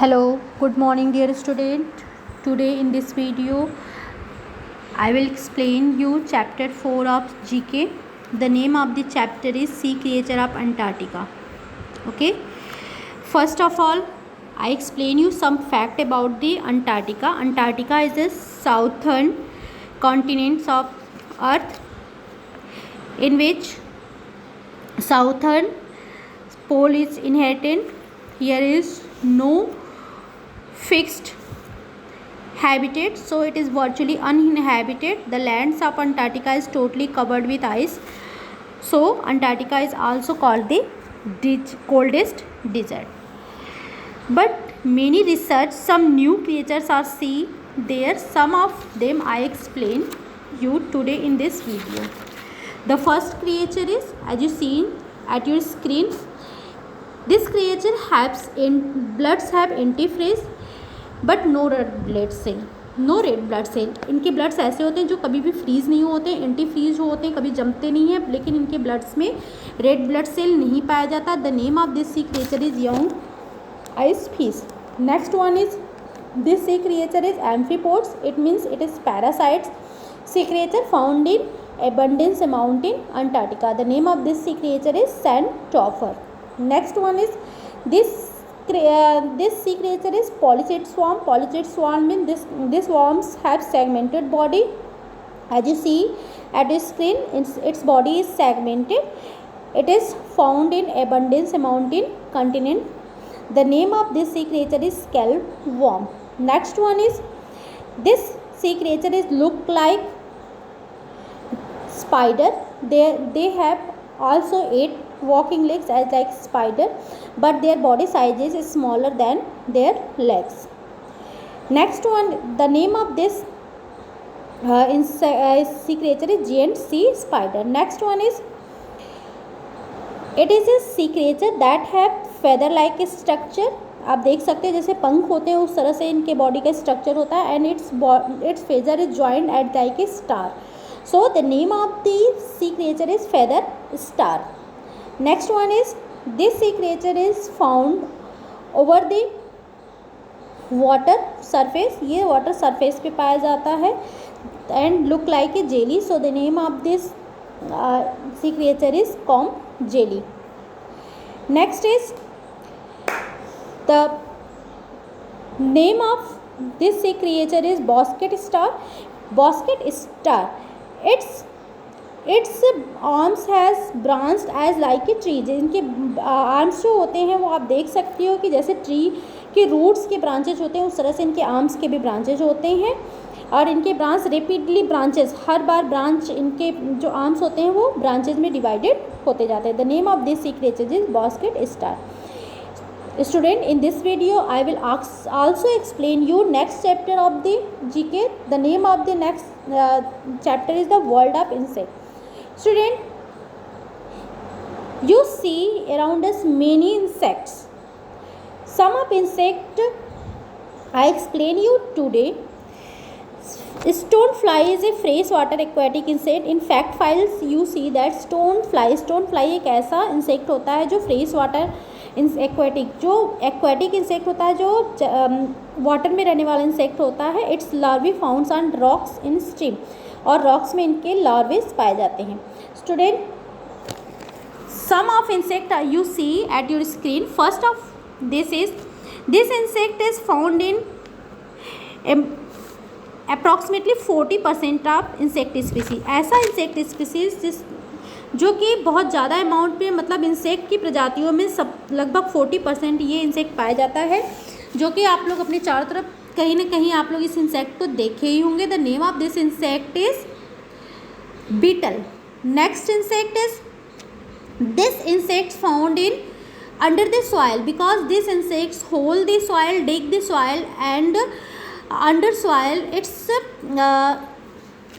Hello, good morning dear student. Today in this video I will explain you chapter 4 of GK. The name of the chapter is Sea Creature of Antarctica. Okay. First of all, I explain you some fact about the Antarctica. Antarctica is the southern continent of Earth, in which southern pole is inhabited. Here is no fixed habitat, so it is virtually uninhabited. The lands of Antarctica is totally covered with ice, so Antarctica is also called the coldest desert. But many research some new creatures are seen there. Some of them I explain you today in this video. The first creature is, as you seen at your screen, this creature has bloods have antifreeze but no red blood cell. इनके bloods ऐसे होते हैं जो कभी भी fridge नहीं होते, anti freeze होते हैं, कभी जमते नहीं हैं, लेकिन इनके ब्लड्स में रेड ब्लड सेल नहीं पाया जाता. The name of this sea creature is young ice fish. Next one is this sea creature is amphipods. It means it is parasites. Sea creature found in abundance amount in Antarctica. The name of this sea creature is sand topper. Next one is this sea creature is polychaete swarm. Polychaete swarm means this worms have segmented body. As you see at your screen, its body is segmented. It is found in abundance amount in continent. The name of this sea creature is scalp worm. Next one is this sea creature is look like spider. They have also 8 walking legs as like spider, but their body size is smaller than their legs. Next one, the name of this sea creature is giant sea spider. Next one is, it is a sea creature that have feather like structure. आप देख सकते हैं जैसे पंख होते हैं उस तरह से इनके बॉडी का स्ट्रक्चर होता है. And its feather is joint at like a star. So the name of the sea creature is feather star. Next one is this sea creature is found over the water surface. ये water surface पे पाया जाता है and look like a jelly. So the name of this sea creature is comb jelly. Next is the name of this sea creature is basket star. Basket star. Its arms has branched as like a tree. इनके arms जो होते हैं वो आप देख सकते हो कि जैसे ट्री के रूट्स के ब्रांचेज होते हैं उस तरह से इनके आर्म्स के भी ब्रांचेज होते हैं. और इनके ब्रांच रेपिडली ब्रांचेज, हर बार ब्रांच इनके जो आर्म्स होते हैं वो ब्रांचेज में डिवाइडेड होते जाते हैं. The name of this sea creature is basket star. Student, in this video I will also explain you next chapter of the GK. The name of the next chapter is the world of insect. Student, you see around us many insects. Some of insect I explain you today. Stonefly is a freshwater aquatic insect. In fact files you see that stonefly एक ऐसा insect होता है जो fresh water जो aquatic insect होता है, जो water में रहने वाला इंसेक्ट होता है. Its larvae founds on rocks in stream. और रॉक्स में इनके लार्वे पाए जाते हैं. Student, some of insect you see at your screen. First of this insect is found in approximately 40% of insect species. ऐसा इंसेक्ट स्पीसीज जो कि बहुत ज़्यादा अमाउंट पे, मतलब इंसेक्ट की प्रजातियों में सब लगभग 40% ये इंसेक्ट पाया जाता है, जो कि आप लोग अपने चारों तरफ कहीं ना कहीं आप लोग इस इंसेक्ट को देखे ही होंगे. The name of this insect is beetle. Next insect is this insect found in under the soil because this insects hole the soil, dig the soil and under soil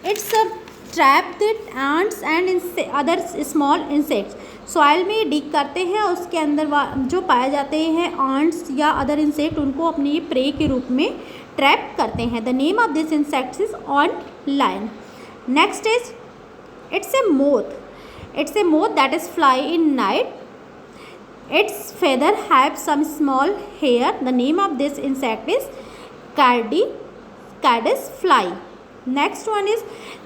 it's trap the ants and other small insects. Soil में dig करते हैं और उसके अंदर जो पाए जाते हैं आंट्स या अदर इंसेक्ट, उनको अपने प्रे के रूप में ट्रैप करते हैं. The name of this insect is on line. Next is it's a moth that is fly in night. Its feather have some small hair. The name of this insect is Cadis fly. Next one is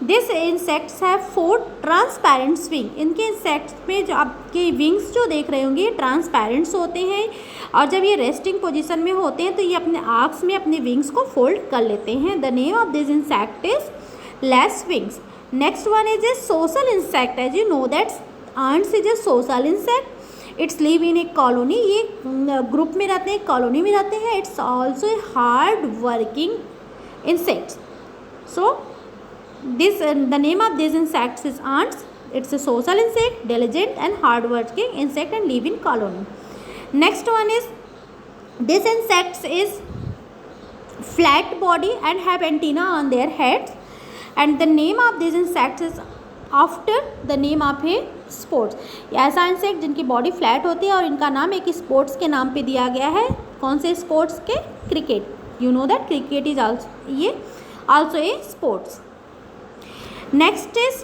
this insects have 4 transparent swing. इनके insects में जो आपके wings जो देख रहे होंगे ट्रांसपेरेंट्स होते हैं और जब ये रेस्टिंग पोजीशन में होते हैं तो ये अपने आर्क्स में अपने विंग्स को फोल्ड कर लेते हैं. The name of this insect is lacewings. Next one is a social insect. As you know that ants is a social insect. Its live in a colony. ये group में रहते हैं, colony में रहते हैं. Its also a hard working insects. So this the name of these insects is ants. It's a social insect, diligent and hard-working insect and live in colony. Next one is this insects is flat body and have antenna on their heads. And the name of these insects is after the name of a sports. ऐसा insect जिनकी body flat होती है और इनका नाम एक sports के नाम पे दिया गया है. कौन से स्पोर्ट्स के? Cricket. You know that cricket is also ये also a sports. Next is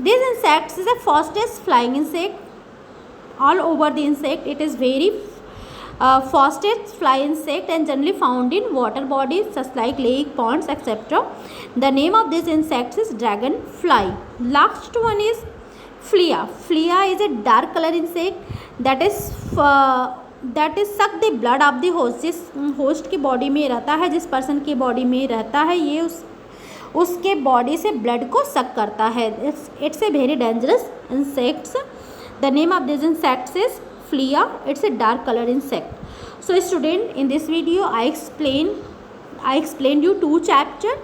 this insect is the fastest flying insect all over the insect. It is very fastest flying insect and generally found in water bodies such like lake, ponds, etc. The name of this insect is dragonfly. Last one is flea. Flea is a dark color insect that is suck the blood of the host. जिस host की body में रहता है, जिस person की body में रहता है, ये उसके बॉडी से ब्लड को सक करता है. It's a very dangerous insects. The name of this insects is Phulia. It's a dark colour insect. So student, in this video I explained you 2 chapters.